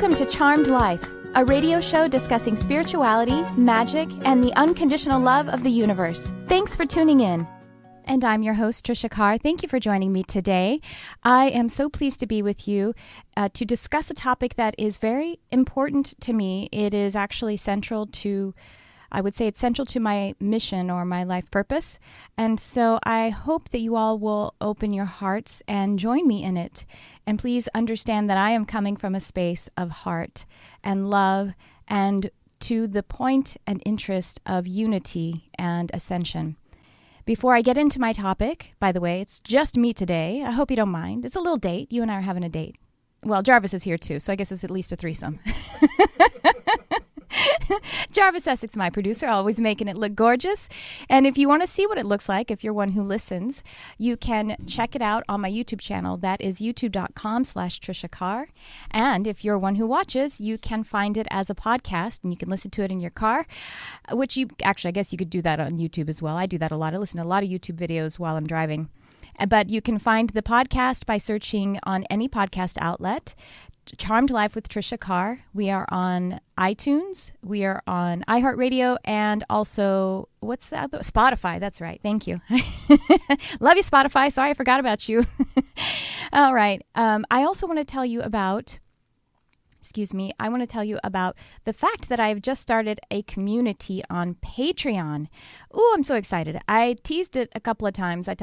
Welcome to Charmed Life, a radio show discussing spirituality, magic, and the unconditional love of the universe. Thanks for tuning in. And I'm your host, Tricia Carr. Thank you for joining me today. I am so pleased to be with you to discuss a topic that is very important to me. It is actually central to, I would say it's central to my mission or my life purpose. And so I hope that you all will open your hearts and join me in it. And please understand that I am coming from a space of heart and love and to the point and interest of unity and ascension. Before I get into my topic, by the way, it's just me today. I hope you don't mind. It's a little date. You and I are having a date. Well, Jarvis is here too, so I guess it's at least a threesome. Jarvis Essex, my producer, always making it look gorgeous. And if you want to see what it looks like, if you're one who listens, you can check it out on my YouTube channel. That is youtube.com/Tricia Carr. And if you're one who watches, you can find it as a podcast and you can listen to it in your car, which you actually, I guess you could do that on YouTube as well. I do that a lot. I listen to a lot of YouTube videos while I'm driving. But you can find the podcast by searching on any podcast outlet. Charmed Life with Tricia Carr. We are on iTunes, we are on iHeartRadio, and also, what's the other? Spotify, that's right. Thank you. Love you, Spotify. Sorry, I forgot about you. All right. I also want to tell you about, I want to tell you about the fact that I've just started a community on Patreon. Ooh, I'm so excited. I teased it a couple of times. I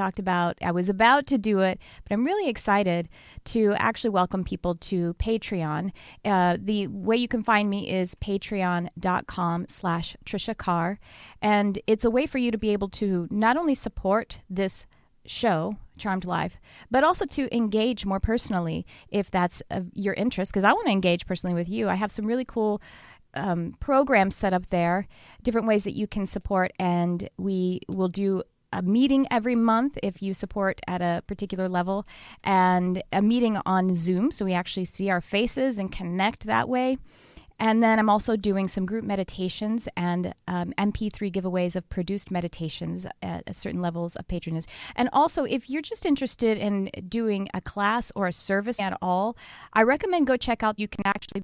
was about to do it, but I'm really excited to actually welcome people to Patreon. The way you can find me is patreon.com/Tricia Carr. And it's a way for you to be able to not only support this show, Charmed Life, but also to engage more personally if that's your interest, because I want to engage personally with you. I have some really cool programs set up there, different ways that you can support, and we will do a meeting every month if you support at a particular level, and a meeting on Zoom so we actually see our faces and connect that way. And then I'm also doing some group meditations and MP3 giveaways of produced meditations at certain levels of patronage. And also, if you're just interested in doing a class or a service at all, I recommend go check out.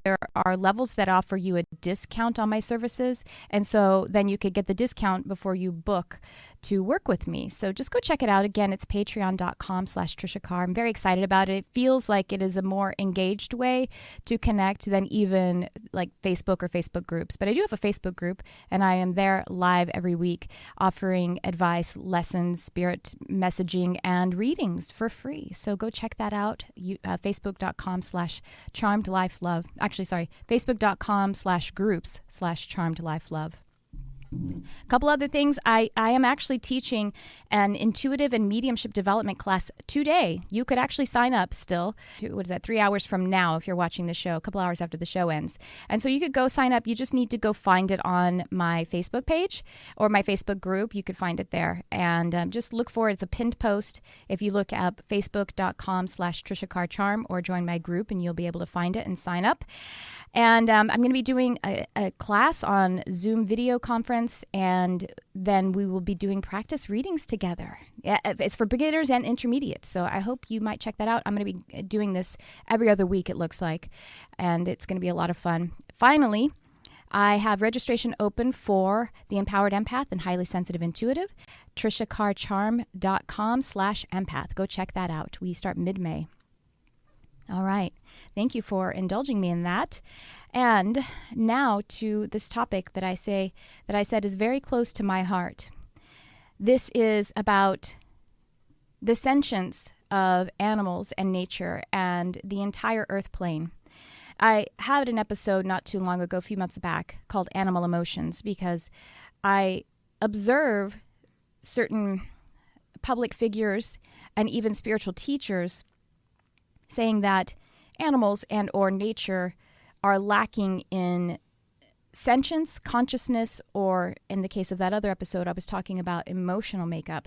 There are levels that offer you a discount on my services. And so then you could get the discount before you book to work with me. So just go check it out. Again, it's patreon.com/Tricia Carr. I'm very excited about it. It feels like it is a more engaged way to connect than even like Facebook or Facebook groups. But I do have a Facebook group, and I am there live every week offering advice, lessons, spirit messaging, and readings for free. So go check that out. Facebook.com/CharmedLifeLove. Facebook.com/groups/CharmedLifeLove. A couple other things. I am actually teaching an intuitive and mediumship development class today. You could actually sign up still. What is that? 3 hours from now if you're watching the show, a couple hours after the show ends. And so you could go sign up. You just need to go find it on my Facebook page or my Facebook group. You could find it there. And just look for it. It's a pinned post. If you look up facebook.com/Tricia Carr Charm or join my group, and you'll be able to find it and sign up. And I'm going to be doing a class on Zoom video conference, and then we will be doing practice readings together. Yeah, it's for beginners and intermediate, so I hope you might check that out. I'm going to be doing this every other week, it looks like, and it's going to be a lot of fun. Finally, I have registration open for the Empowered Empath and Highly Sensitive Intuitive, TriciaCarrCharm.com/empath. Go check that out. We start mid-May. All right. Thank you for indulging me in that. And now to this topic that I said is very close to my heart. This is about the sentience of animals and nature and the entire earth plane. I had an episode not too long ago, a few months back, called Animal Emotions, because I observe certain public figures and even spiritual teachers saying that animals and or nature are lacking in sentience, consciousness, or in the case of that other episode, I was talking about emotional makeup.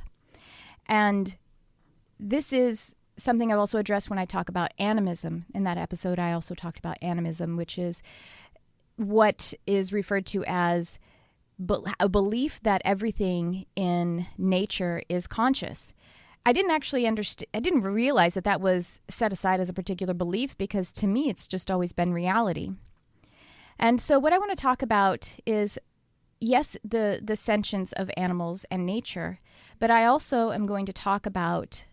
And this is something I've also addressed when I talk about animism. In that episode, I also talked about animism, which is what is referred to as a belief that everything in nature is conscious. I didn't actually understand, I didn't realize that that was set aside as a particular belief, because to me, it's just always been reality. And so what I want to talk about is, yes, the sentience of animals and nature, but I also am going to talk about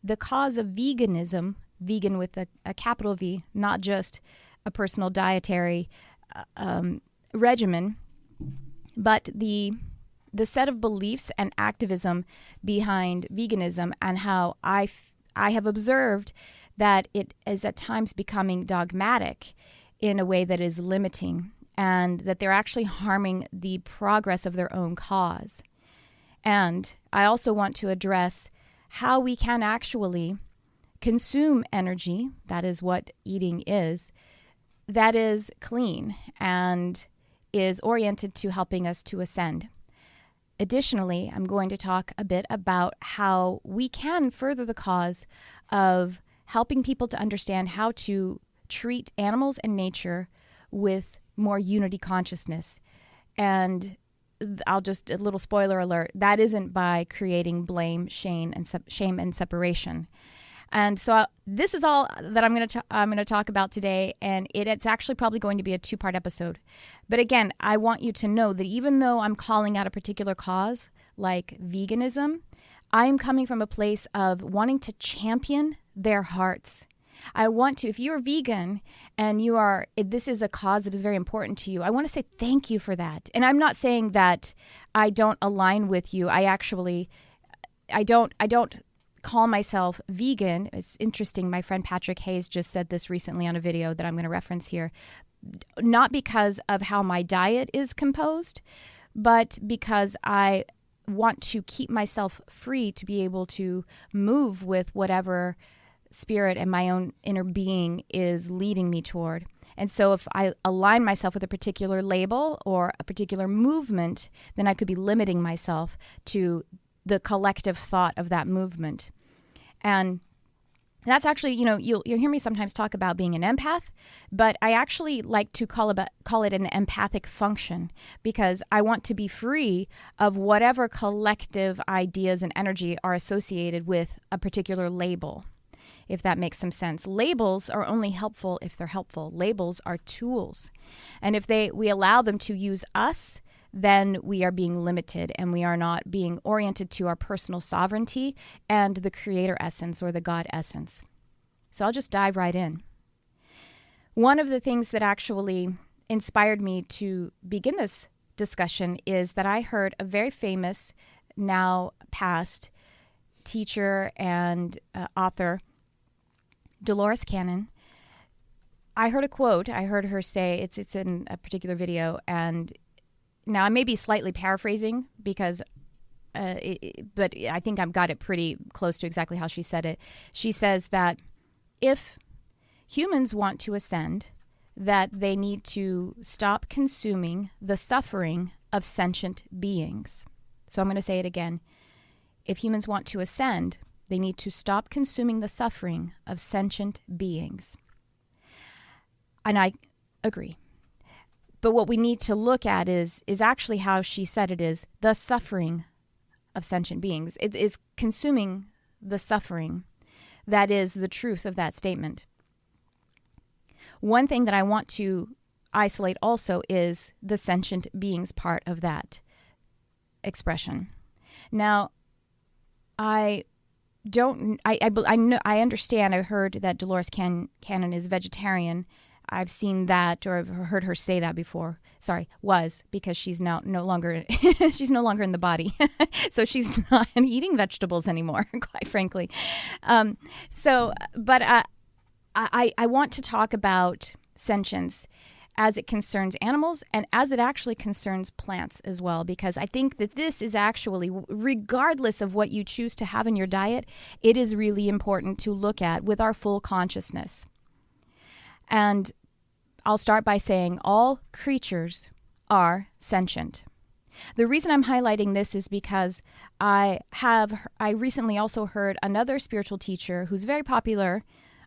the cause of veganism, vegan with a capital V, not just a personal dietary regimen, but the set of beliefs and activism behind veganism, and how I have observed that it is at times becoming dogmatic in a way that is limiting, and that they're actually harming the progress of their own cause. And I also want to address how we can actually consume energy, that is what eating is, that is clean and is oriented to helping us to ascend. Additionally, I'm going to talk a bit about how we can further the cause of helping people to understand how to treat animals and nature with more unity consciousness. And I'll just, a little spoiler alert, that isn't by creating blame, shame, and separation. And so this is all that I'm going to talk about today, and it's actually probably going to be a 2-part episode. But again, I want you to know that even though I'm calling out a particular cause, like veganism, I'm coming from a place of wanting to champion their hearts. I want to, if you're vegan and this is a cause that is very important to you, I want to say thank you for that. And I'm not saying that I don't align with you. I don't call myself vegan. It's interesting. My friend Patrick Hayes just said this recently on a video that I'm going to reference here. Not because of how my diet is composed, but because I want to keep myself free to be able to move with whatever spirit and my own inner being is leading me toward. And so if I align myself with a particular label or a particular movement, then I could be limiting myself to the collective thought of that movement. And that's actually, you'll hear me sometimes talk about being an empath, but I actually like to call it an empathic function, because I want to be free of whatever collective ideas and energy are associated with a particular label, if that makes some sense. Labels are only helpful if they're helpful. Labels are tools. And if we allow them to use us, then we are being limited, and we are not being oriented to our personal sovereignty and the creator essence or the God essence. So I'll just dive right in. One of the things that actually inspired me to begin this discussion is that I heard a very famous, now past, teacher and author, Dolores Cannon. I heard a quote. I heard her say, it's in a particular video, and now I may be slightly paraphrasing because, but I think I've got it pretty close to exactly how she said it. She says that if humans want to ascend, that they need to stop consuming the suffering of sentient beings. So I'm going to say it again. If humans want to ascend, they need to stop consuming the suffering of sentient beings. And I agree. But what we need to look at is actually how she said it is, the suffering of sentient beings. It is consuming the suffering. That is the truth of that statement. One thing that I want to isolate also is the sentient beings part of that expression. Now, I understand, I heard that Dolores Cannon is vegetarian. I've seen that, or I've heard her say that before. Sorry, was, because she's now no longer she's no longer in the body, so she's not eating vegetables anymore. Quite frankly, but I want to talk about sentience as it concerns animals and as it actually concerns plants as well, because I think that this is actually, regardless of what you choose to have in your diet, it is really important to look at with our full consciousness. And I'll start by saying all creatures are sentient. The reason I'm highlighting this is because I recently also heard another spiritual teacher who's very popular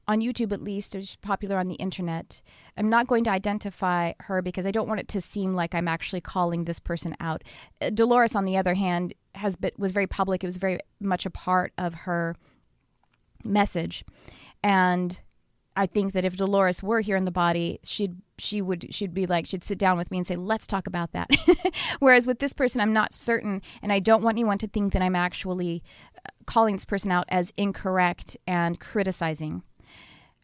on YouTube at least, is popular on the internet. I'm not going to identify her because I don't want it to seem like I'm actually calling this person out. Dolores, on the other hand, was very public. It was very much a part of her message. And I think that if Dolores were here in the body, she'd sit down with me and say, let's talk about that. Whereas with this person, I'm not certain, and I don't want anyone to think that I'm actually calling this person out as incorrect and criticizing.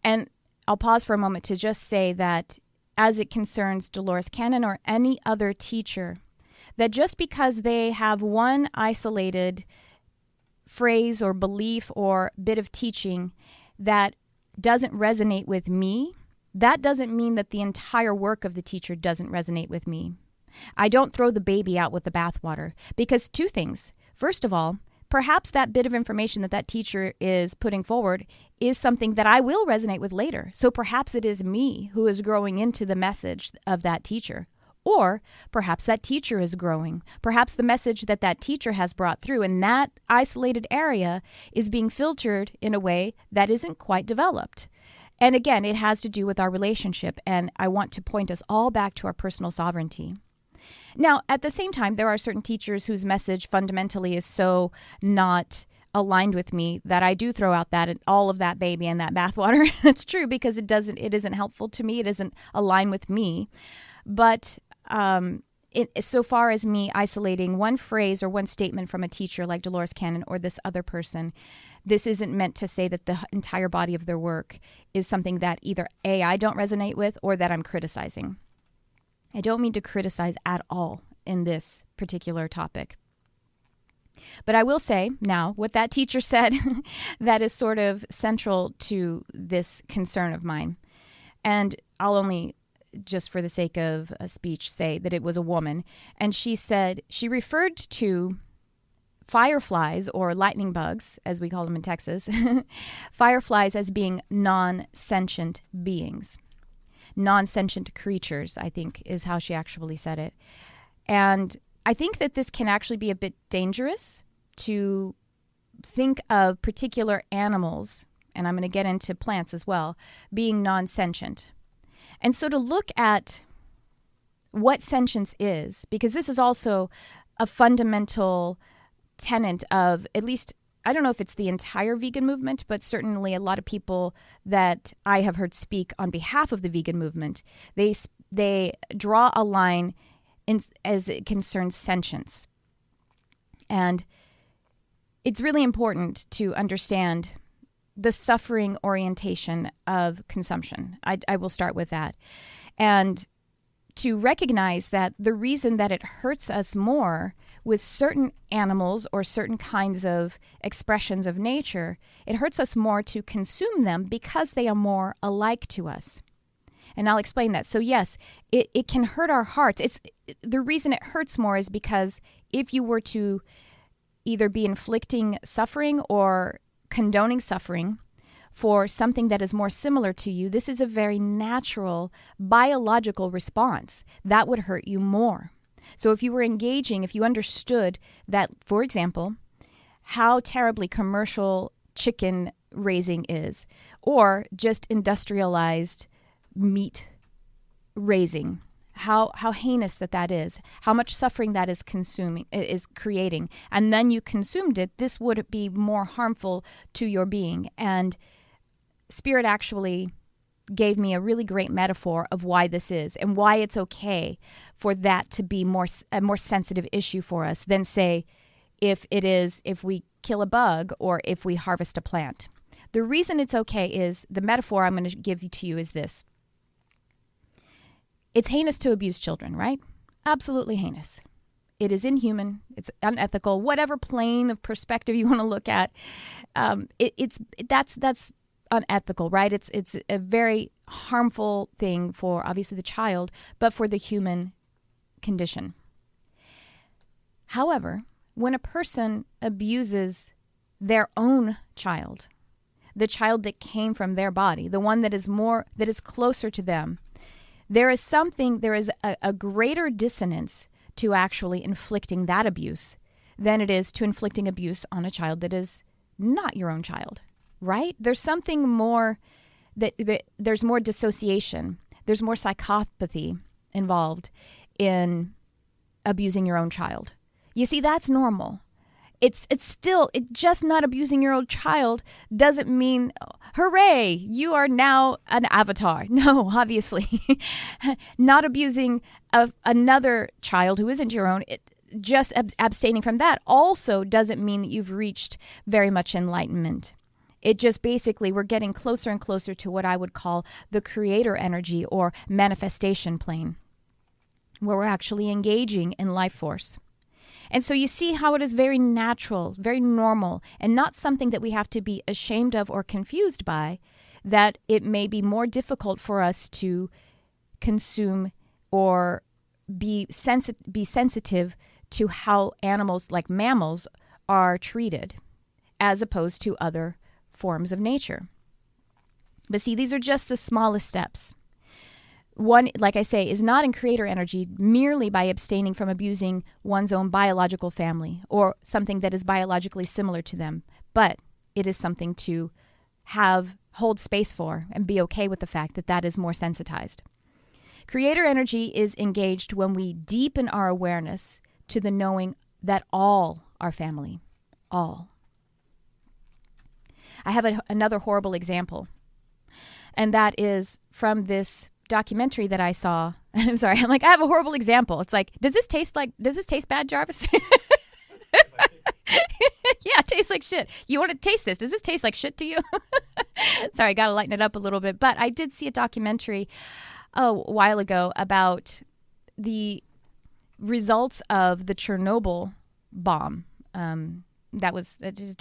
And I'll pause for a moment to just say that as it concerns Dolores Cannon or any other teacher, that just because they have one isolated phrase or belief or bit of teaching that doesn't resonate with me, that doesn't mean that the entire work of the teacher doesn't resonate with me. I don't throw the baby out with the bathwater because two things. First of all, perhaps that bit of information that teacher is putting forward is something that I will resonate with later. So perhaps it is me who is growing into the message of that teacher. Or perhaps that teacher is growing. Perhaps the message that teacher has brought through in that isolated area is being filtered in a way that isn't quite developed. And again, it has to do with our relationship. And I want to point us all back to our personal sovereignty. Now, at the same time, there are certain teachers whose message fundamentally is so not aligned with me that I do throw out all of that baby and that bathwater. That's true because it isn't helpful to me. It isn't aligned with me. But so far as me isolating one phrase or one statement from a teacher like Dolores Cannon or this other person, this isn't meant to say that the entire body of their work is something that either A, I don't resonate with, or that I'm criticizing. I don't mean to criticize at all in this particular topic. But I will say now what that teacher said that is sort of central to this concern of mine. And I'll only, just for the sake of a speech, say that it was a woman. And she said, she referred to fireflies or lightning bugs, as we call them in Texas, fireflies as being non-sentient beings. Non-sentient creatures, I think, is how she actually said it. And I think that this can actually be a bit dangerous to think of particular animals, and I'm going to get into plants as well, being non-sentient. And so to look at what sentience is, because this is also a fundamental tenet of, at least, I don't know if it's the entire vegan movement, but certainly a lot of people that I have heard speak on behalf of the vegan movement, they draw a line as it concerns sentience. And it's really important to understand the suffering orientation of consumption. I will start with that. And to recognize that the reason that it hurts us more with certain animals or certain kinds of expressions of nature, it hurts us more to consume them because they are more alike to us. And I'll explain that. So yes, it can hurt our hearts. The reason it hurts more is because if you were to either be inflicting suffering or condoning suffering for something that is more similar to you, this is a very natural biological response. That would hurt you more. So if you were engaging, if you understood that, for example, how terribly commercial chicken raising is, or just industrialized meat raising, how heinous that is, how much suffering that is creating, and then you consumed it, this would be more harmful to your being. And Spirit actually gave me a really great metaphor of why this is and why it's okay for that to be a more sensitive issue for us than, say, if we kill a bug or if we harvest a plant. The reason it's okay is, the metaphor I'm going to give to you is this. It's heinous to abuse children, right? Absolutely heinous. It is inhuman. It's unethical. Whatever plane of perspective you want to look at, that's unethical, right? It's a very harmful thing for obviously the child, but for the human condition. However, when a person abuses their own child, the child that came from their body, the one that is closer to them, there is a greater dissonance to actually inflicting that abuse than it is to inflicting abuse on a child that is not your own child, right? There's something more that there's more dissociation, there's more psychopathy involved in abusing your own child. You see, that's normal. It's just not abusing your own child doesn't mean, hooray, you are now an avatar. No, obviously. Not abusing another child who isn't your own, just abstaining from that also doesn't mean that you've reached very much enlightenment. It just basically, we're getting closer and closer to what I would call the creator energy or manifestation plane, where we're actually engaging in life force. And so you see how it is very natural, very normal, and not something that we have to be ashamed of or confused by, that it may be more difficult for us to consume or be sensitive to how animals like mammals are treated, as opposed to other forms of nature. But see, these are just the smallest steps. One, like I say, is not in creator energy merely by abstaining from abusing one's own biological family or something that is biologically similar to them, but it is something to hold space for and be okay with the fact that that is more sensitized. Creator energy is engaged when we deepen our awareness to the knowing that all are family, all. I have another horrible example, and that is from this documentary that I saw. I'm sorry. I'm like, I have a horrible example. It's like, does this taste bad, Jarvis? Yeah, it tastes like shit. You want to taste this? Does this taste like shit to you? Sorry, I got to lighten it up a little bit. But I did see a documentary a while ago about the results of the Chernobyl bomb. That was just a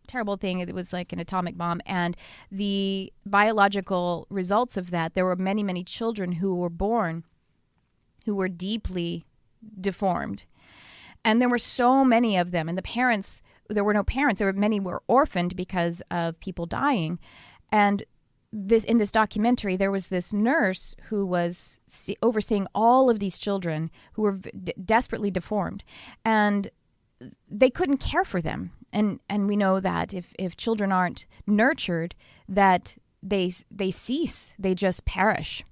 terrible thing. It was like an atomic bomb, and the biological results of that, there were many, many children who were born who were deeply deformed. And there were so many of them, and there were no parents. Many were orphaned because of people dying. And in this documentary, there was this nurse who was overseeing all of these children who were desperately deformed, and they couldn't care for them. And we know that if children aren't nurtured, that they cease, they just perish.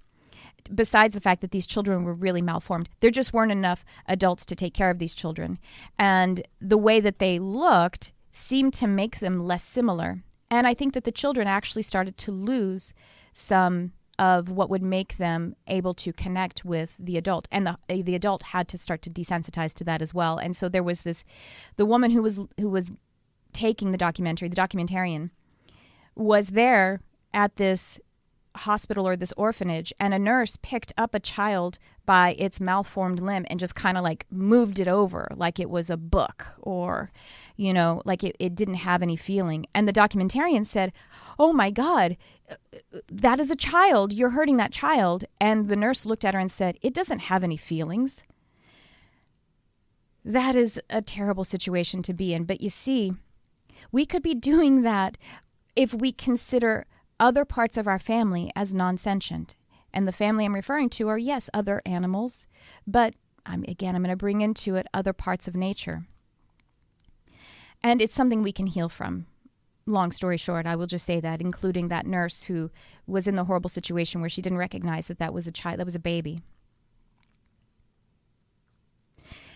Besides the fact that these children were really malformed, there just weren't enough adults to take care of these children. And the way that they looked seemed to make them less similar. And I think that the children actually started to lose some of what would make them able to connect with the adult. And the adult had to start to desensitize to that as well. And so there was the woman who was taking the documentarian, was there at this hospital or this orphanage, and a nurse picked up a child by its malformed limb and just kind of like moved it over like it was a book, or, like it didn't have any feeling. And the documentarian said, "Oh my God, that is a child. You're hurting that child." And the nurse looked at her and said, "It doesn't have any feelings." That is a terrible situation to be in. But you see, we could be doing that if we consider other parts of our family as non-sentient. And the family I'm referring to are, yes, other animals, but I'm going to bring into it other parts of nature. And it's something we can heal from. Long story short, I will just say that, including that nurse who was in the horrible situation where she didn't recognize that was a child, that was a baby.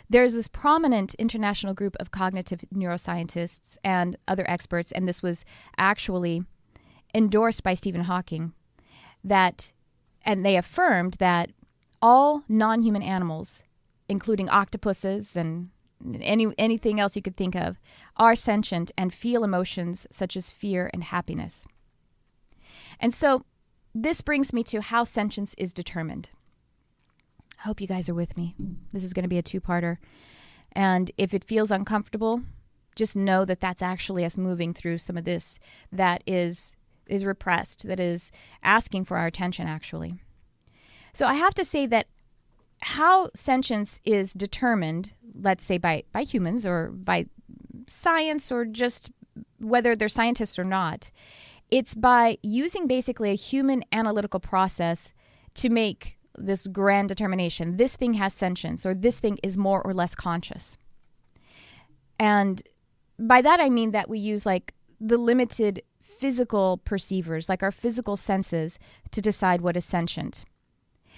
There's this prominent international group of cognitive neuroscientists and other experts, and this was actually endorsed by Stephen Hawking, and they affirmed that all non-human animals, including octopuses and anything else you could think of, are sentient and feel emotions such as fear and happiness. And so this brings me to how sentience is determined. I hope you guys are with me. This is going to be a two-parter. And if it feels uncomfortable, just know that that's actually us moving through some of this that is repressed, that is asking for our attention, actually. So I have to say that how sentience is determined, let's say by humans or by science, or just whether they're scientists or not, it's by using basically a human analytical process to make this grand determination. This thing has sentience, or this thing is more or less conscious. And by that I mean that we use like the limited physical perceivers, like our physical senses, to decide what is sentient.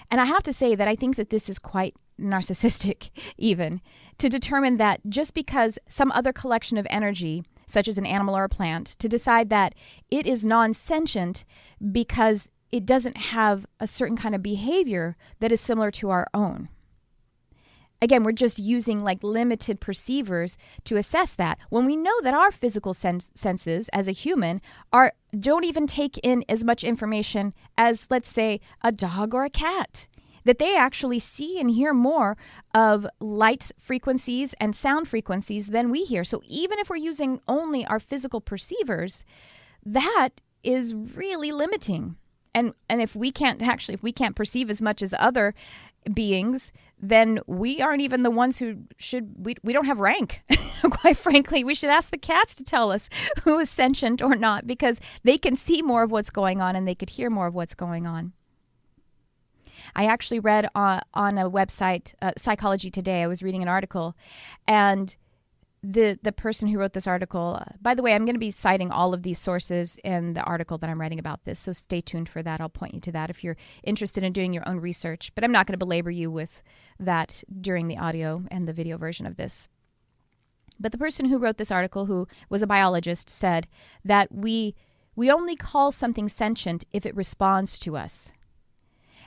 And I have to say that I think that this is quite narcissistic, even, to determine that just because some other collection of energy, such as an animal or a plant, to decide that it is non-sentient because it doesn't have a certain kind of behavior that is similar to our own. Again, we're just using like limited perceivers to assess that, when we know that our physical senses as a human don't even take in as much information as, let's say, a dog or a cat. That they actually see and hear more of light frequencies and sound frequencies than we hear. So even if we're using only our physical perceivers, that is really limiting. And if we can't perceive as much as other beings, then we aren't even the ones who we don't have rank. Quite frankly, we should ask the cats to tell us who is sentient or not, because they can see more of what's going on and they could hear more of what's going on. I actually read on a website, Psychology Today, I was reading an article, and the person who wrote this article, by the way, I'm going to be citing all of these sources in the article that I'm writing about this, so stay tuned for that. I'll point you to that if you're interested in doing your own research, but I'm not going to belabor you with that during the audio and the video version of this. But the person who wrote this article, who was a biologist, said that we only call something sentient if it responds to us.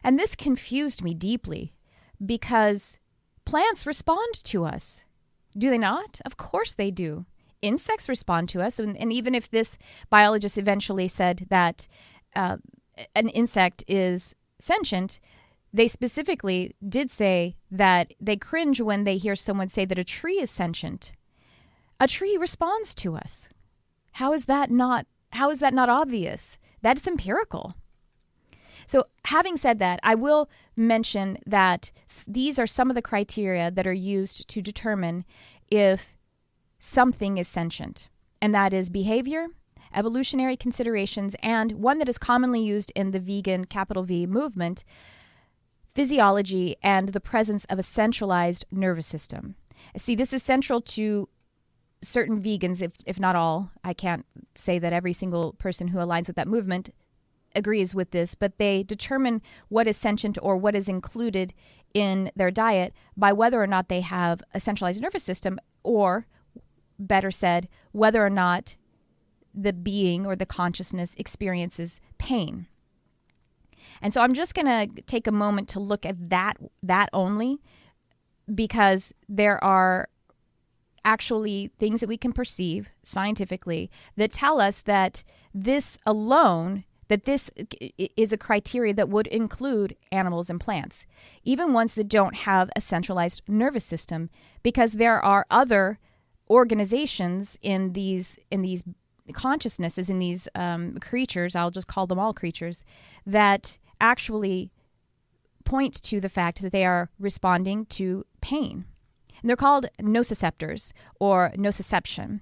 And this confused me deeply, because plants respond to us. Do they not? Of course they do. Insects respond to us. And even if this biologist eventually said that an insect is sentient, they specifically did say that they cringe when they hear someone say that a tree is sentient. A tree responds to us. How is that not obvious? That's empirical. So having said that, I will mention that these are some of the criteria that are used to determine if something is sentient. And that is behavior, evolutionary considerations, and one that is commonly used in the vegan, capital V, movement, physiology, and the presence of a centralized nervous system. See, this is central to certain vegans, if not all. I can't say that every single person who aligns with that movement agrees with this, but they determine what is sentient or what is included in their diet by whether or not they have a centralized nervous system, or better said, whether or not the being or the consciousness experiences pain. And so I'm just going to take a moment to look at that only, because there are actually things that we can perceive scientifically that tell us that this alone, that this is a criteria that would include animals and plants, even ones that don't have a centralized nervous system, because there are other organizations in these consciousnesses, in these creatures, I'll just call them all creatures, that actually point to the fact that they are responding to pain. And they're called nociceptors or nociception.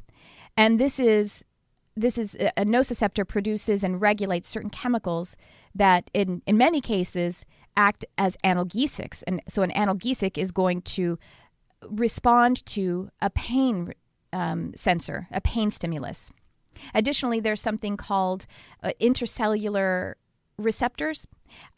And this is a nociceptor produces and regulates certain chemicals that in many cases act as analgesics. And so an analgesic is going to respond to a pain sensor, a pain stimulus. Additionally, there's something called intercellular receptors,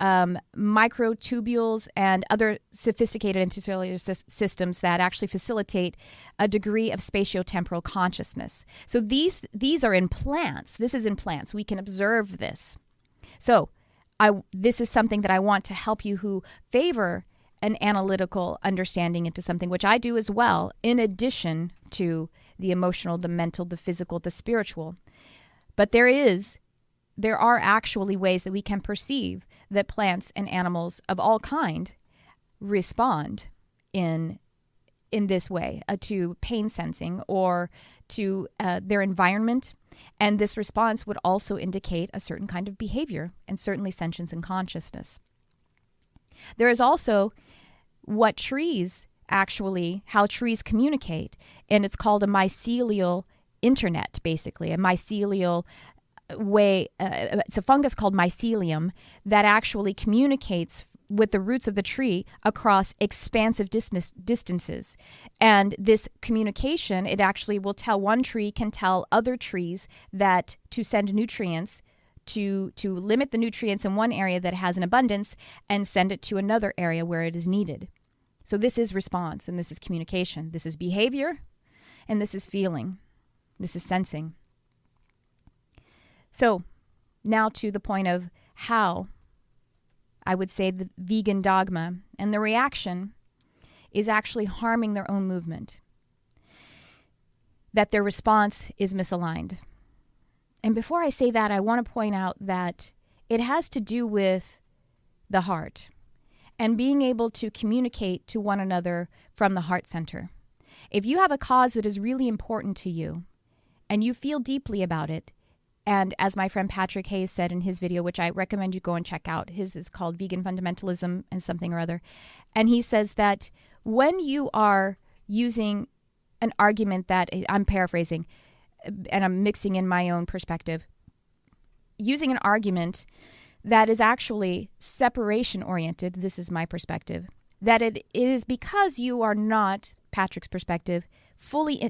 microtubules, and other sophisticated intercellular systems that actually facilitate a degree of spatiotemporal consciousness. So these are in plants. This is in plants. We can observe this. So this is something that I want to help you who favor an analytical understanding into something, which I do as well, in addition to the emotional, the mental, the physical, the spiritual. But there are actually ways that we can perceive that plants and animals of all kind respond in this way to pain sensing or to their environment. And this response would also indicate a certain kind of behavior, and certainly sentience and consciousness. There is also how trees communicate, and it's called a mycelial internet, basically, a mycelial way. It's a fungus called mycelium that actually communicates with the roots of the tree across expansive distances. And this communication, it actually will tell, one tree can tell other trees that to send nutrients, to limit the nutrients in one area that has an abundance and send it to another area where it is needed. So this is response, and this is communication. This is behavior, and this is feeling. This is sensing. So now to the point of how I would say the vegan dogma and the reaction is actually harming their own movement, that their response is misaligned. And before I say that, I want to point out that it has to do with the heart and being able to communicate to one another from the heart center. If you have a cause that is really important to you and you feel deeply about it, and as my friend Patrick Hayes said in his video, which I recommend you go and check out, his is called Vegan Fundamentalism and something or other, and he says that when you are using an argument that, I'm paraphrasing, and I'm mixing in my own perspective, using an argument that is actually separation-oriented, this is my perspective, that it is because you are not, Patrick's perspective,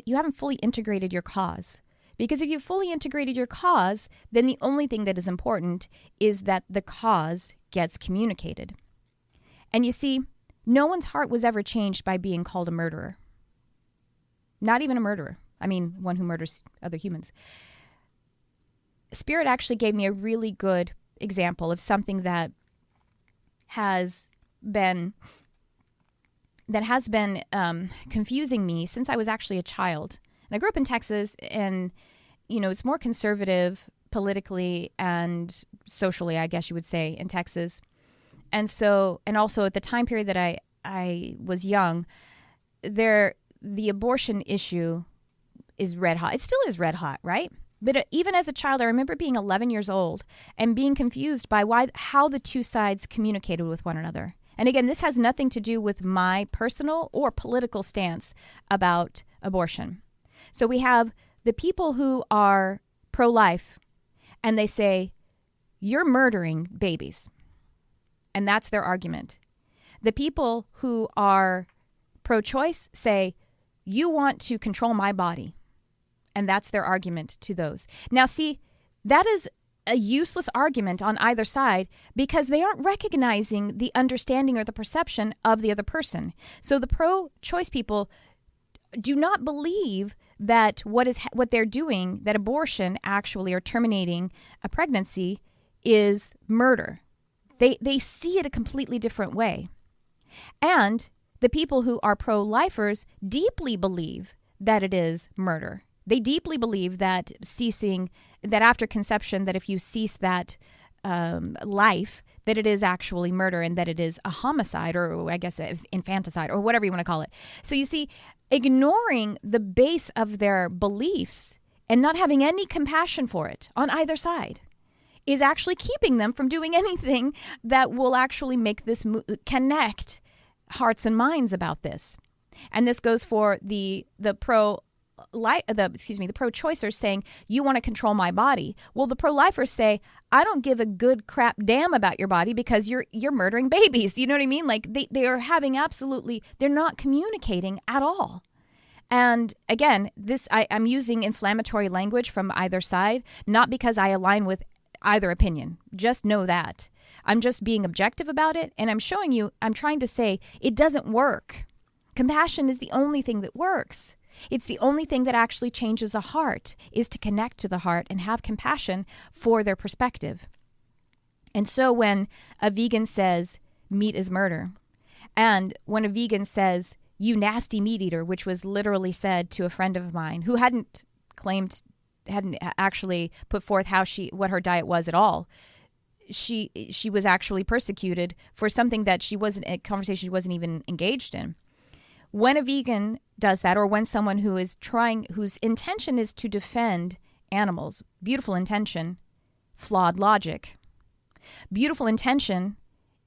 you haven't fully integrated your cause. Because if you've fully integrated your cause, then the only thing that is important is that the cause gets communicated. And you see, no one's heart was ever changed by being called a murderer. Not even a murderer. I mean, one who murders other humans. Spirit actually gave me a really good example of something that has been confusing me since I was actually a child. And I grew up in Texas, and, it's more conservative politically and socially, I guess you would say, in Texas. And so, and also at the time period that I was young, the abortion issue is red hot. It still is red hot, right? But even as a child, I remember being 11 years old and being confused by how the two sides communicated with one another. And again, this has nothing to do with my personal or political stance about abortion. So we have the people who are pro-life, and they say, you're murdering babies. And that's their argument. The people who are pro-choice say, you want to control my body. And that's their argument to those. Now, see, that is a useless argument on either side because they aren't recognizing the understanding or the perception of the other person. So the pro-choice people do not believe that what they're doing, that abortion actually or terminating a pregnancy is murder. They see it a completely different way. And the people who are pro-lifers deeply believe that it is murder. They deeply believe that after conception, that if you cease that life, that it is actually murder and that it is a homicide or I guess infanticide or whatever you want to call it. So you see, ignoring the base of their beliefs and not having any compassion for it on either side is actually keeping them from doing anything that will actually make this connect hearts and minds about this. And this goes for the pro-choicers saying, you want to control my body. Well, the pro-lifers say, I don't give a good crap damn about your body because you're murdering babies. You know what I mean? Like they are having they're not communicating at all. And again, I'm using inflammatory language from either side, not because I align with either opinion. Just know that. I'm just being objective about it. And I'm trying to say it doesn't work. Compassion is the only thing that works. It's the only thing that actually changes a heart, is to connect to the heart and have compassion for their perspective. And so when a vegan says meat is murder, and when a vegan says, you nasty meat eater, which was literally said to a friend of mine who hadn't actually put forth what her diet was at all. She was actually persecuted for something that a conversation she wasn't even engaged in. When a vegan does that, or when someone whose intention is to defend animals, beautiful intention, flawed logic. Beautiful intention,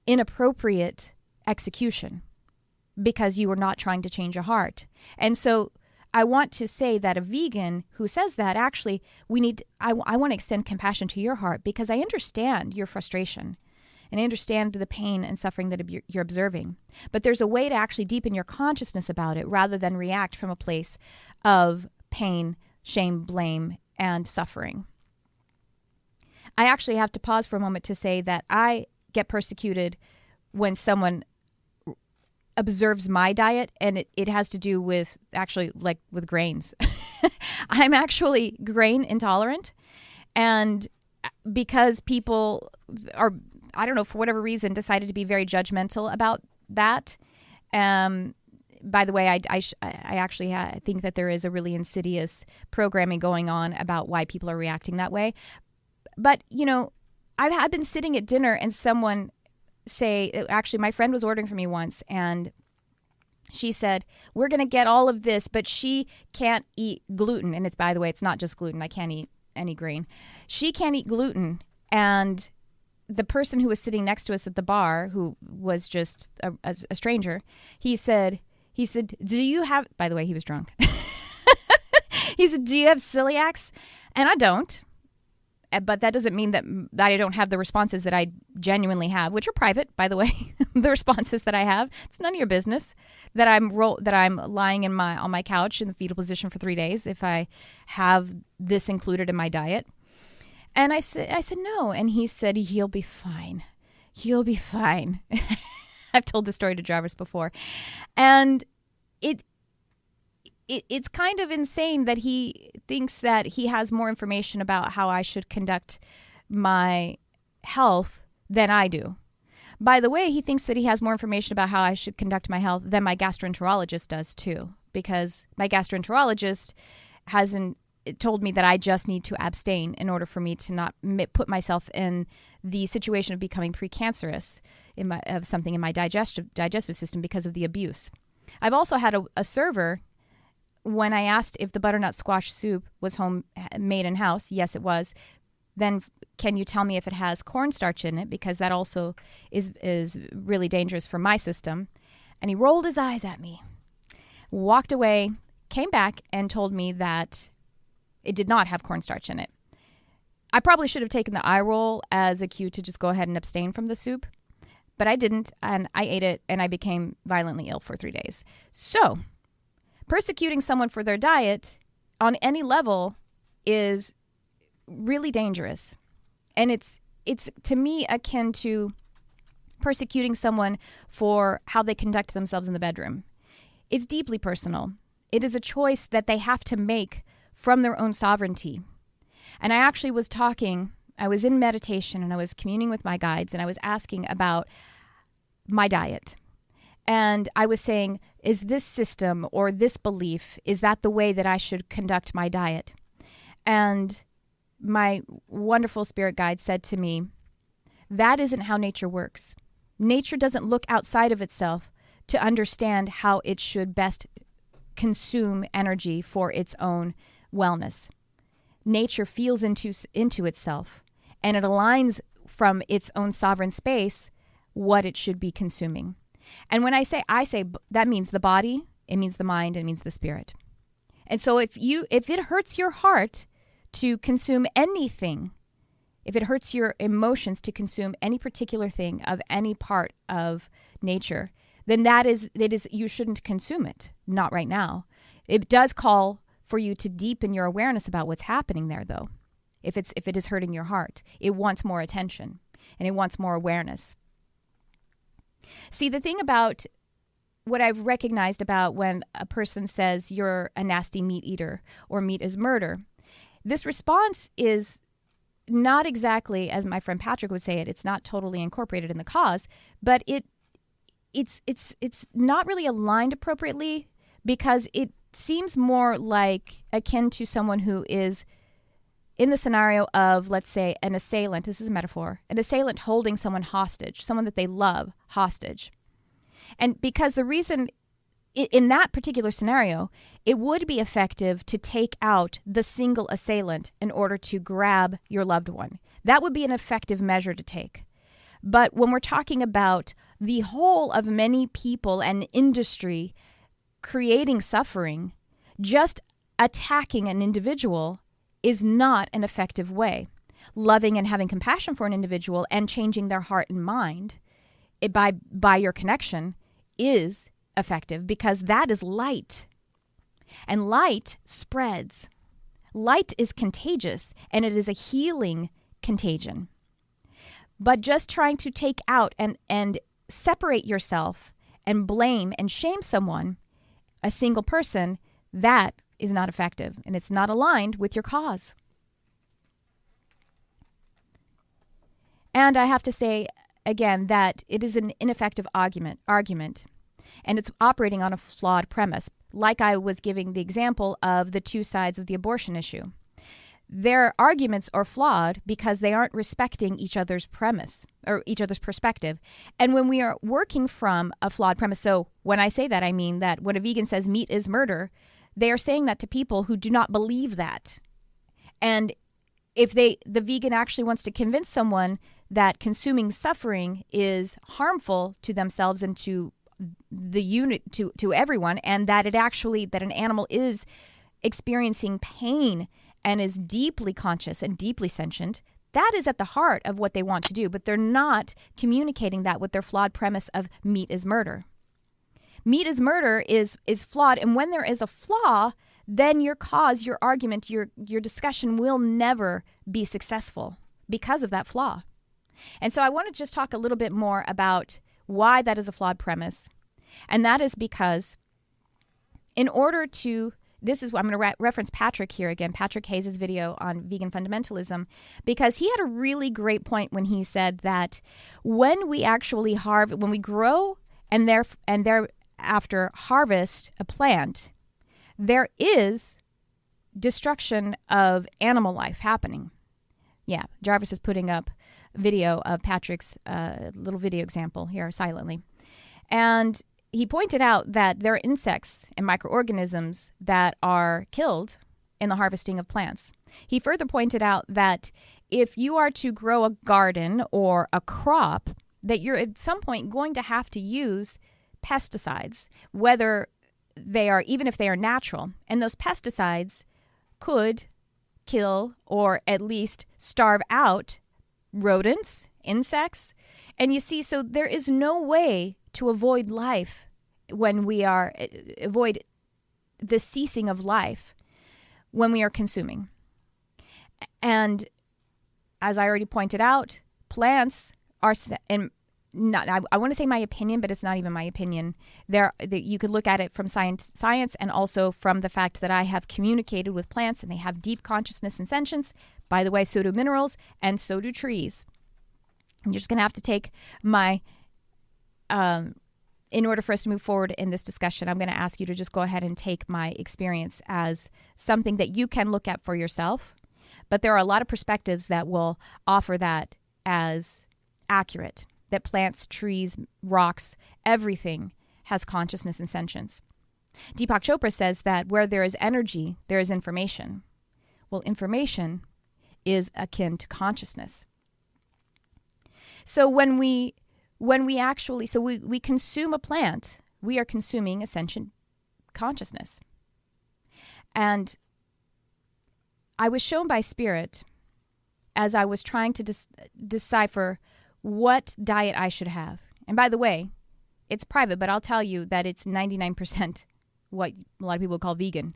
inappropriate execution, because you are not trying to change a heart. And so I want to say that a vegan who says that, actually, I want to extend compassion to your heart because I understand your frustration. and I understand the pain and suffering that you're observing. But there's a way to actually deepen your consciousness about it rather than react from a place of pain, shame, blame, and suffering. I actually have to pause for a moment to say that I get persecuted when someone observes my diet, and it has to do with actually like with grains. I'm actually grain intolerant, and because people are, I don't know, for whatever reason, decided to be very judgmental about that. By the way, I actually think that there is a really insidious programming going on about why people are reacting that way. But, you know, I've been sitting at dinner and someone say, actually, my friend was ordering for me once, and she said, we're going to get all of this, but she can't eat gluten. And it's, by the way, it's not just gluten. I can't eat any grain. She can't eat gluten. And the person who was sitting next to us at the bar, who was just a stranger, he said, do you have, by the way, he was drunk. He said, do you have celiacs? And I don't. But that doesn't mean that I don't have the responses that I genuinely have, which are private, by the way. The responses that I have, it's none of your business that I'm lying on my couch in the fetal position for 3 days if I have this included in my diet. And I said no, and he said he'll be fine. He'll be fine. I've told this story to Jarvis before, and it's kind of insane that he thinks that he has more information about how I should conduct my health than I do. By the way, he thinks that he has more information about how I should conduct my health than my gastroenterologist does too, because my gastroenterologist hasn't told me that I just need to abstain in order for me to not put myself in the situation of becoming precancerous of something in my digestive system because of the abuse. I've also had a server. When I asked if the butternut squash soup was made in-house, yes, it was. Then can you tell me if it has cornstarch in it? Because that also is really dangerous for my system. And he rolled his eyes at me, walked away, came back, and told me that it did not have cornstarch in it. I probably should have taken the eye roll as a cue to just go ahead and abstain from the soup. But I didn't, and I ate it, and I became violently ill for 3 days. So persecuting someone for their diet on any level is really dangerous. And it's to me akin to persecuting someone for how they conduct themselves in the bedroom. It's deeply personal. It is a choice that they have to make from their own sovereignty. And I actually I was in meditation and I was communing with my guides and I was asking about my diet. And I was saying, is this system or this belief, is that the way that I should conduct my diet? And my wonderful spirit guide said to me, that isn't how nature works. Nature doesn't look outside of itself to understand how it should best consume energy for its own wellness. Nature feels into itself, and it aligns from its own sovereign space what it should be consuming. And when I say that means the body, it means the mind, it means the spirit. And so if it hurts your heart to consume anything, if it hurts your emotions to consume any particular thing of any part of nature, then you shouldn't consume it. Not right now. It does call for you to deepen your awareness about what's happening there, though. If it is hurting your heart, it wants more attention and it wants more awareness. See, the thing about what I've recognized about when a person says you're a nasty meat eater or meat is murder, this response is not exactly, as my friend Patrick would say it, it's not totally incorporated in the cause, but it's not really aligned appropriately because it seems more like akin to someone who is in the scenario of, let's say, an assailant. This is a metaphor. An assailant holding someone hostage, someone that they love hostage. And because the reason in that particular scenario, it would be effective to take out the single assailant in order to grab your loved one. That would be an effective measure to take. But when we're talking about the whole of many people and industry creating suffering, just attacking an individual is not an effective way. loving and having compassion for an individual and changing their heart and mind by your connection is effective, because that is light. And light spreads. Light is contagious, and it is a healing contagion. But just trying to take out and separate yourself and blame and shame someone, a single person, that is not effective, and it's not aligned with your cause. And I have to say again that it is an ineffective argument, and it's operating on a flawed premise. Like I was giving the example of the two sides of the abortion issue. Their arguments are flawed because they aren't respecting each other's premise or each other's perspective. And when we are working from a flawed premise, so when I say that, I mean that when a vegan says meat is murder, they are saying that to people who do not believe that. And if the vegan actually wants to convince someone that consuming suffering is harmful to themselves and to the unit, to everyone, and that that an animal is experiencing pain and is deeply conscious and deeply sentient, that is at the heart of what they want to do. But they're not communicating that with their flawed premise of meat is murder. Meat is murder is flawed, and when there is a flaw, then your cause, your argument, your discussion will never be successful because of that flaw. And so I want to just talk a little bit more about why that is a flawed premise. And that is because in order to, I'm going to reference Patrick here again, Patrick Hayes' video on vegan fundamentalism, because he had a really great point when he said that when we actually when we grow and thereafter harvest a plant, there is destruction of animal life happening. Yeah, Jarvis is putting up video of Patrick's little video example here silently. And he pointed out that there are insects and microorganisms that are killed in the harvesting of plants. He further pointed out that if you are to grow a garden or a crop, that you're at some point going to have to use pesticides, even if they are natural. And those pesticides could kill or at least starve out rodents, insects. And you see, so there is no way to avoid life when we avoid the ceasing of life when we are consuming. And as I already pointed out, plants are, I want to say my opinion, but it's not even my opinion. You could look at it from science and also from the fact that I have communicated with plants and they have deep consciousness and sentience. By the way, so do minerals and so do trees. And you're just going to have to take my, in order for us to move forward in this discussion, I'm going to ask you to just go ahead and take my experience as something that you can look at for yourself. But there are a lot of perspectives that will offer that as accurate, that plants, trees, rocks, everything has consciousness and sentience. Deepak Chopra says that where there is energy, there is information. Well, information is akin to consciousness. So when we consume a plant, we are consuming a sentient consciousness. And I was shown by Spirit as I was trying to decipher what diet I should have. And by the way, it's private, but I'll tell you that it's 99% what a lot of people call vegan.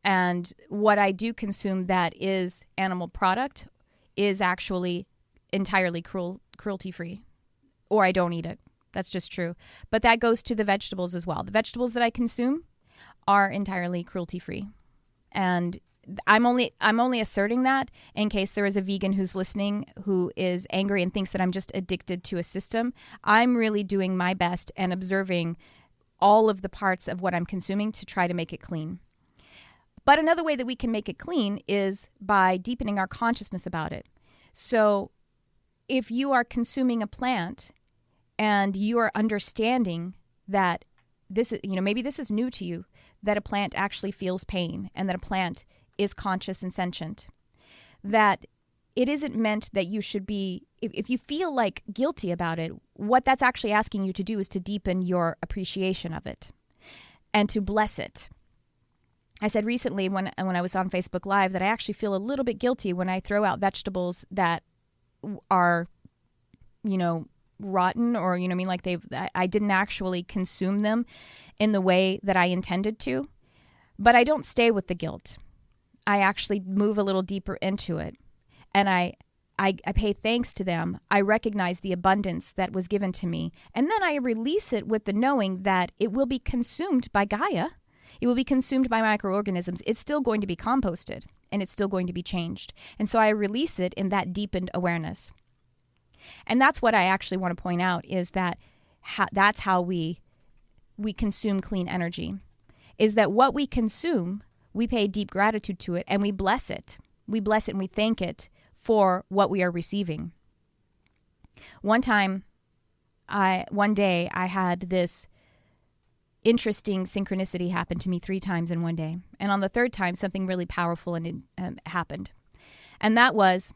And what I do consume that is animal product is actually entirely cruelty-free, or I don't eat it. That's just true. But that goes to the vegetables as well. The vegetables that I consume are entirely cruelty-free. And I'm only asserting that in case there is a vegan who's listening who is angry and thinks that I'm just addicted to a system. I'm really doing my best and observing all of the parts of what I'm consuming to try to make it clean. But another way that we can make it clean is by deepening our consciousness about it. So if you are consuming a plant and you are understanding that this is, maybe this is new to you, that a plant actually feels pain and that a plant is conscious and sentient, that it isn't meant that you should be, if you feel like guilty about it, what that's actually asking you to do is to deepen your appreciation of it and to bless it. I said recently when I was on Facebook Live that I actually feel a little bit guilty when I throw out vegetables that are, rotten, or, like I didn't actually consume them in the way that I intended to. But I don't stay with the guilt. I actually move a little deeper into it. And I pay thanks to them. I recognize the abundance that was given to me. And then I release it with the knowing that it will be consumed by Gaia. It will be consumed by microorganisms. It's still going to be composted, and it's still going to be changed. And so I release it in that deepened awareness. And that's what I actually want to point out, is that that's how we consume clean energy, is that what we consume, we pay deep gratitude to it, and we bless it. We bless it and we thank it for what we are receiving. One day I had this interesting synchronicity happen to me 3 times in one day. And on the 3rd time, something really powerful happened. And that was,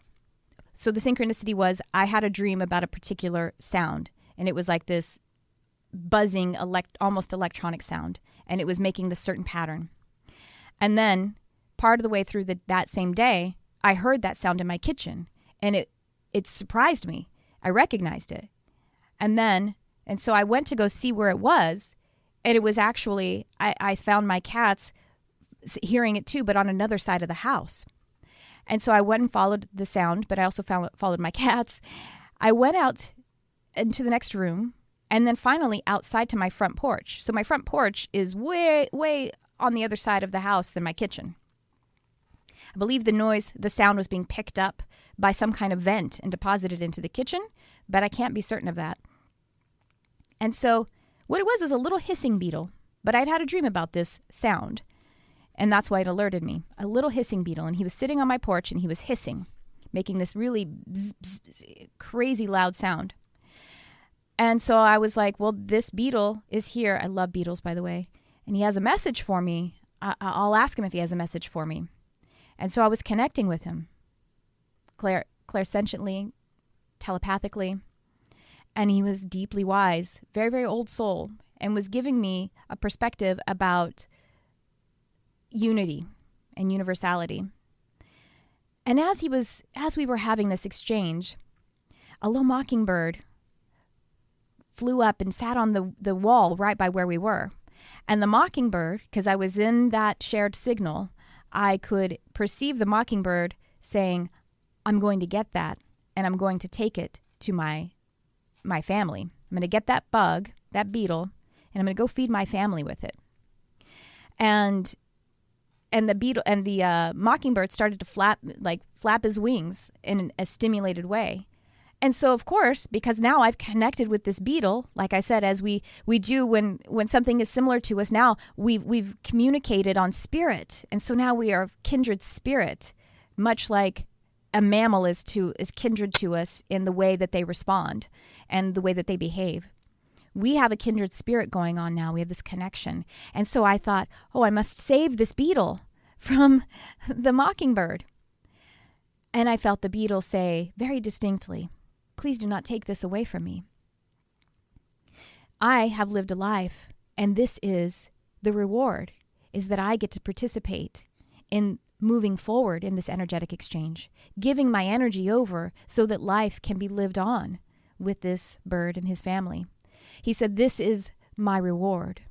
so the synchronicity was, I had a dream about a particular sound. And it was like this buzzing, almost electronic sound. And it was making this certain pattern. And then part of the way through that same day, I heard that sound in my kitchen. And it surprised me. I recognized it. And so I went to go see where it was. And it was actually, I found my cats hearing it too, but on another side of the house. And so I went and followed the sound, but I also followed my cats. I went out into the next room, and then finally outside to my front porch. So my front porch is way, way on the other side of the house than my kitchen. I believe the sound was being picked up by some kind of vent and deposited into the kitchen, but I can't be certain of that. And so what it was a little hissing beetle, but I'd had a dream about this sound, and that's why it alerted me. A little hissing beetle, and he was sitting on my porch, and he was hissing, making this really bzz, bzz, bzz, crazy loud sound. And so I was like, well, this beetle is here. I love beetles, by the way, and he has a message for me. I'll ask him if he has a message for me. And so I was connecting with him, clairsentiently, telepathically. And he was deeply wise, very, very old soul, and was giving me a perspective about unity and universality. And as we were having this exchange, a little mockingbird flew up and sat on the wall right by where we were. And the mockingbird, because I was in that shared signal, I could perceive the mockingbird saying, I'm going to get that, and I'm going to take it to my family. I'm going to get that bug, that beetle, and I'm going to go feed my family with it. And the mockingbird started to flap his wings in a stimulated way. And so, of course, because now I've connected with this beetle, like I said, as we do when something is similar to us, now we've communicated on spirit. And so now we are kindred spirit, much like a mammal is kindred to us in the way that they respond and the way that they behave. We have a kindred spirit going on now. We have this connection. And so I thought, I must save this beetle from the mockingbird. And I felt the beetle say very distinctly, please do not take this away from me. I have lived a life, and this is the reward, is that I get to participate in moving forward in this energetic exchange, giving my energy over so that life can be lived on with this bird and his family. He said, this is my reward.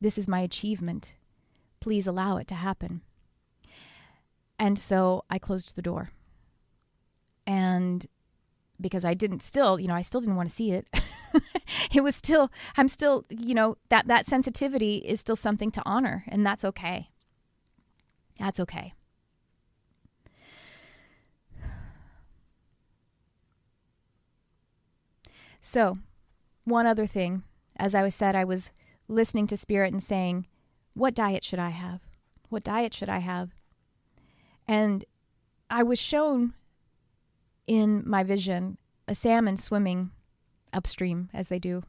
This is my achievement. Please allow it to happen. And so I closed the door. And because I still didn't want to see it. I'm still, that sensitivity is still something to honor, and that's okay. That's okay. So, one other thing, as I said, I was listening to Spirit and saying, what diet should I have? What diet should I have? And I was shown in my vision a salmon swimming upstream, as they do,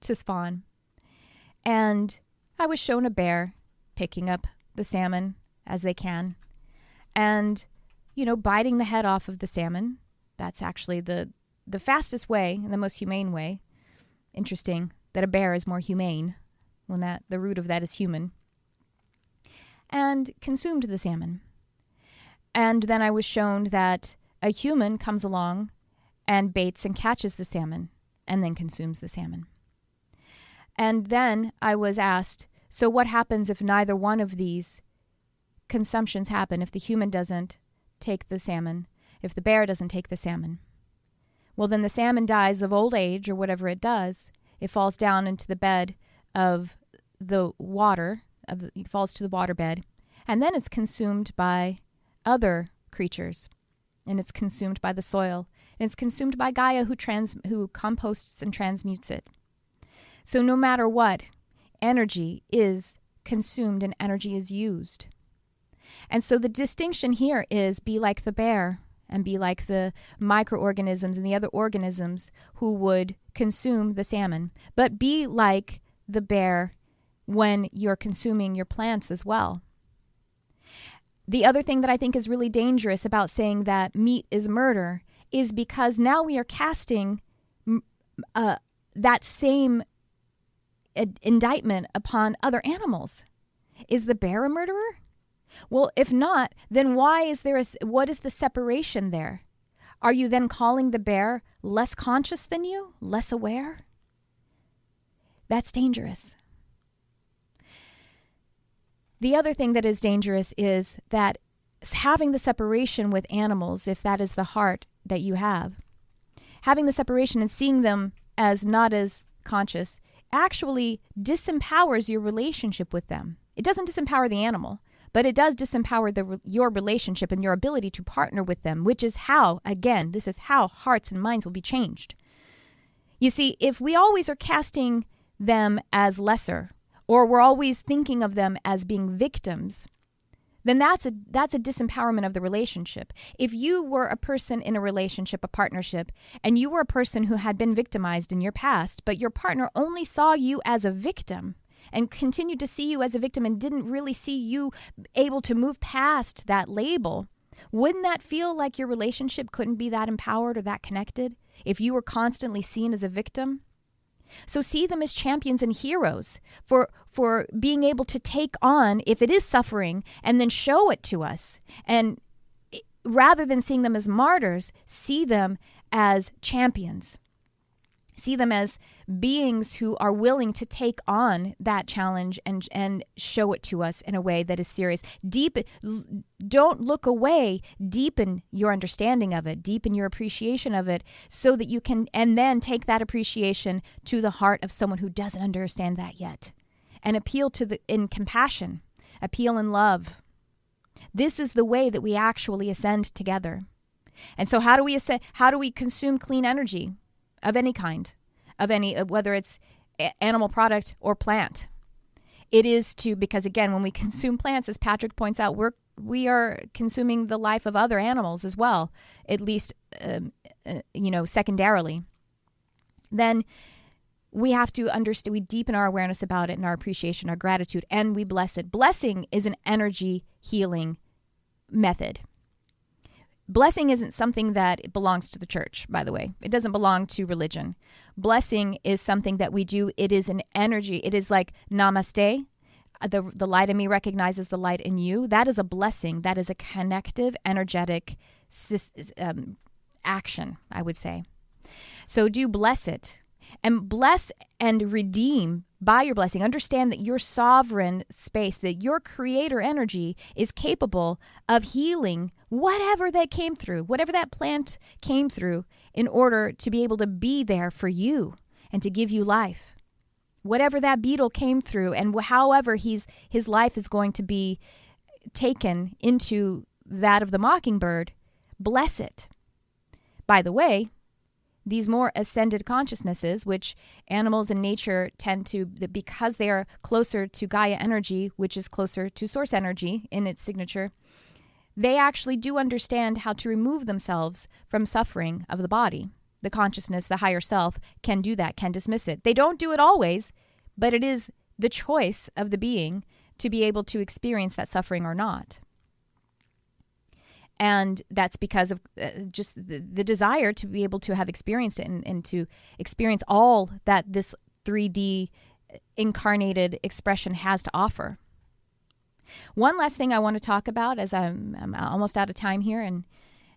to spawn. And I was shown a bear picking up the salmon as they can and, biting the head off of the salmon. That's actually the fastest way and the most humane way. Interesting that a bear is more humane when the root of that is human. and consumed the salmon. And then I was shown that a human comes along and baits and catches the salmon and then consumes the salmon. And then I was asked, so what happens if neither one of these consumptions happen, if the human doesn't take the salmon, if the bear doesn't take the salmon? Well, then the salmon dies of old age or whatever it does. It falls down into the bed of the water, it falls to the waterbed, and then it's consumed by other creatures, and it's consumed by the soil, and it's consumed by Gaia who composts and transmutes it. So no matter what, energy is consumed and energy is used. And so the distinction here is be like the bear and be like the microorganisms and the other organisms who would consume the salmon, but be like the bear when you're consuming your plants as well. The other thing that I think is really dangerous about saying that meat is murder is because now we are casting that same indictment upon other animals. Is the bear a murderer? Well, if not, then what is the separation there? Are you then calling the bear less conscious than you, less aware? That's dangerous. The other thing that is dangerous is that having the separation with animals, if that is the heart that you have, having the separation and seeing them as not as conscious actually disempowers your relationship with them. It doesn't disempower the animal, but it does disempower your relationship and your ability to partner with them, which is how, again, this is how hearts and minds will be changed. You see, if we always are casting them as lesser, or we're always thinking of them as being victims, then that's a disempowerment of the relationship. If you were a person in a relationship, a partnership, and you were a person who had been victimized in your past, but your partner only saw you as a victim and continued to see you as a victim and didn't really see you able to move past that label, wouldn't that feel like your relationship couldn't be that empowered or that connected if you were constantly seen as a victim? So see them as champions and heroes for being able to take on, if it is suffering, and then show it to us. And rather than seeing them as martyrs, see them as champions. See them as beings who are willing to take on that challenge and show it to us in a way that is serious. Don't look away. Deepen your understanding of it. Deepen your appreciation of it so that you can, and then take that appreciation to the heart of someone who doesn't understand that yet. And appeal in compassion. Appeal in love. This is the way that we actually ascend together. And so how do we ascend? How do we consume clean energy? Of any kind, whether it's animal product or plant. It is because again, when we consume plants, as Patrick points out, we are consuming the life of other animals as well, at least, secondarily. Then we have to understand, we deepen our awareness about it and our appreciation, our gratitude, and we bless it. Blessing is an energy healing method. Blessing isn't something that belongs to the church, by the way. It doesn't belong to religion. Blessing is something that we do. It is an energy. It is like namaste. The light in me recognizes the light in you. That is a blessing. That is a connective, energetic action, I would say. So do bless it. And bless and redeem by your blessing. Understand that your sovereign space, that your creator energy is capable of healing whatever that came through, whatever that plant came through, in order to be able to be there for you and to give you life. Whatever that beetle came through, and however his life is going to be taken into that of the mockingbird, bless it. By the way, these more ascended consciousnesses, which animals in nature tend to, because they are closer to Gaia energy, which is closer to source energy in its signature, they actually do understand how to remove themselves from suffering of the body. The consciousness, the higher self, can do that, can dismiss it. They don't do it always, but it is the choice of the being to be able to experience that suffering or not. And that's because of just the desire to be able to have experienced it and to experience all that this 3D incarnated expression has to offer. One last thing I want to talk about, as I'm almost out of time here, and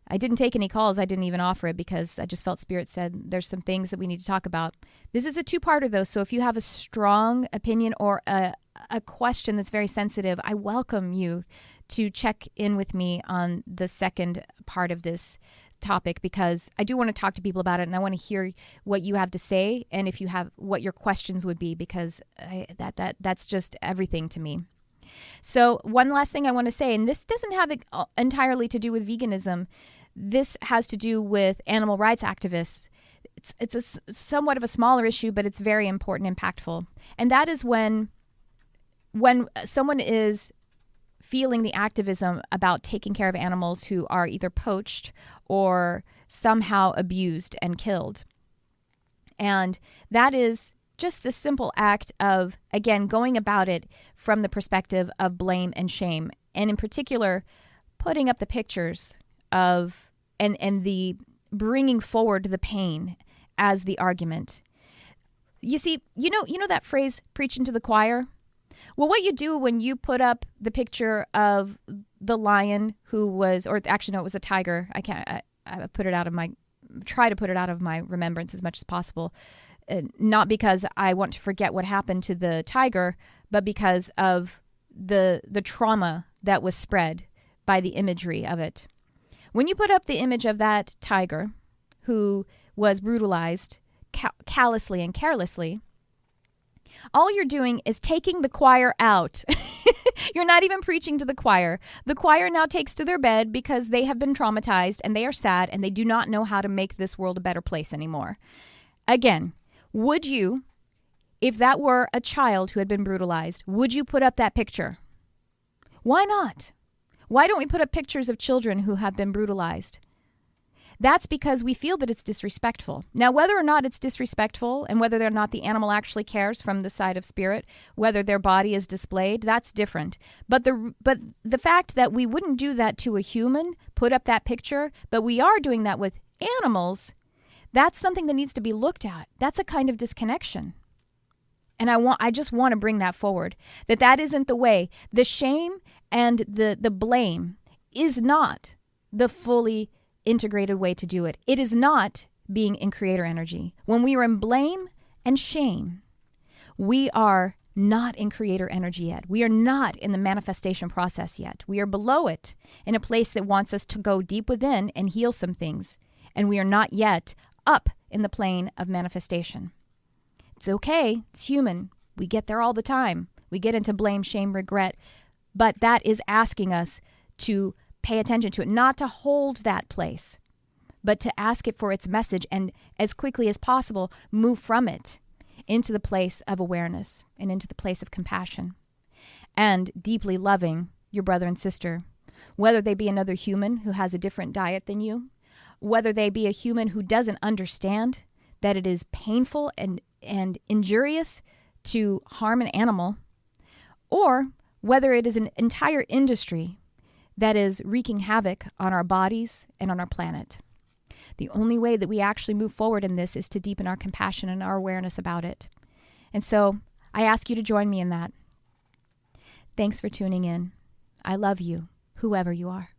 I didn't take any calls. I didn't even offer it because I just felt Spirit said there's some things that we need to talk about. This is a two-parter, though, so if you have a strong opinion or a question that's very sensitive, I welcome you to check in with me on the second part of this topic, because I do want to talk to people about it, and I want to hear what you have to say, and if you have what your questions would be, because that's just everything to me. So one last thing I want to say, and this doesn't have entirely to do with veganism. This has to do with animal rights activists. It's a somewhat of a smaller issue, but it's very important and impactful. And that is when someone is feeling the activism about taking care of animals who are either poached or somehow abused and killed. And that is just the simple act of, again, going about it from the perspective of blame and shame. And in particular, putting up the pictures of and the bringing forward the pain as the argument. You see, you know that phrase, preaching to the choir? Well, what you do when you put up the picture of the lion who was, or actually, no, it was a tiger. I try to put it out of my remembrance as much as possible. Not because I want to forget what happened to the tiger, but because of the trauma that was spread by the imagery of it. When you put up the image of that tiger who was brutalized callously and carelessly, all you're doing is taking the choir out. You're not even preaching to the choir. The choir now takes to their bed because they have been traumatized and they are sad and they do not know how to make this world a better place anymore. Again, would you, if that were a child who had been brutalized, would you put up that picture? Why not? Why don't we put up pictures of children who have been brutalized? That's because we feel that it's disrespectful. Now, whether or not it's disrespectful and whether or not the animal actually cares from the side of spirit, whether their body is displayed, that's different. But the fact that we wouldn't do that to a human, put up that picture, but we are doing that with animals, that's something that needs to be looked at. That's a kind of disconnection. And I just want to bring that forward, that isn't the way. The shame and the blame is not the fully integrated way to do it. It is not being in creator energy. When we are in blame and shame, we are not in creator energy yet. We are not in the manifestation process yet. We are below it, in a place that wants us to go deep within and heal some things. And we are not yet up in the plane of manifestation. It's okay. It's human. We get there all the time. We get into blame, shame, regret. But that is asking us to pay attention to it, not to hold that place, but to ask it for its message and as quickly as possible move from it into the place of awareness and into the place of compassion and deeply loving your brother and sister, whether they be another human who has a different diet than you, whether they be a human who doesn't understand that it is painful and injurious to harm an animal, or whether it is an entire industry that is wreaking havoc on our bodies and on our planet. The only way that we actually move forward in this is to deepen our compassion and our awareness about it. And so I ask you to join me in that. Thanks for tuning in. I love you, whoever you are.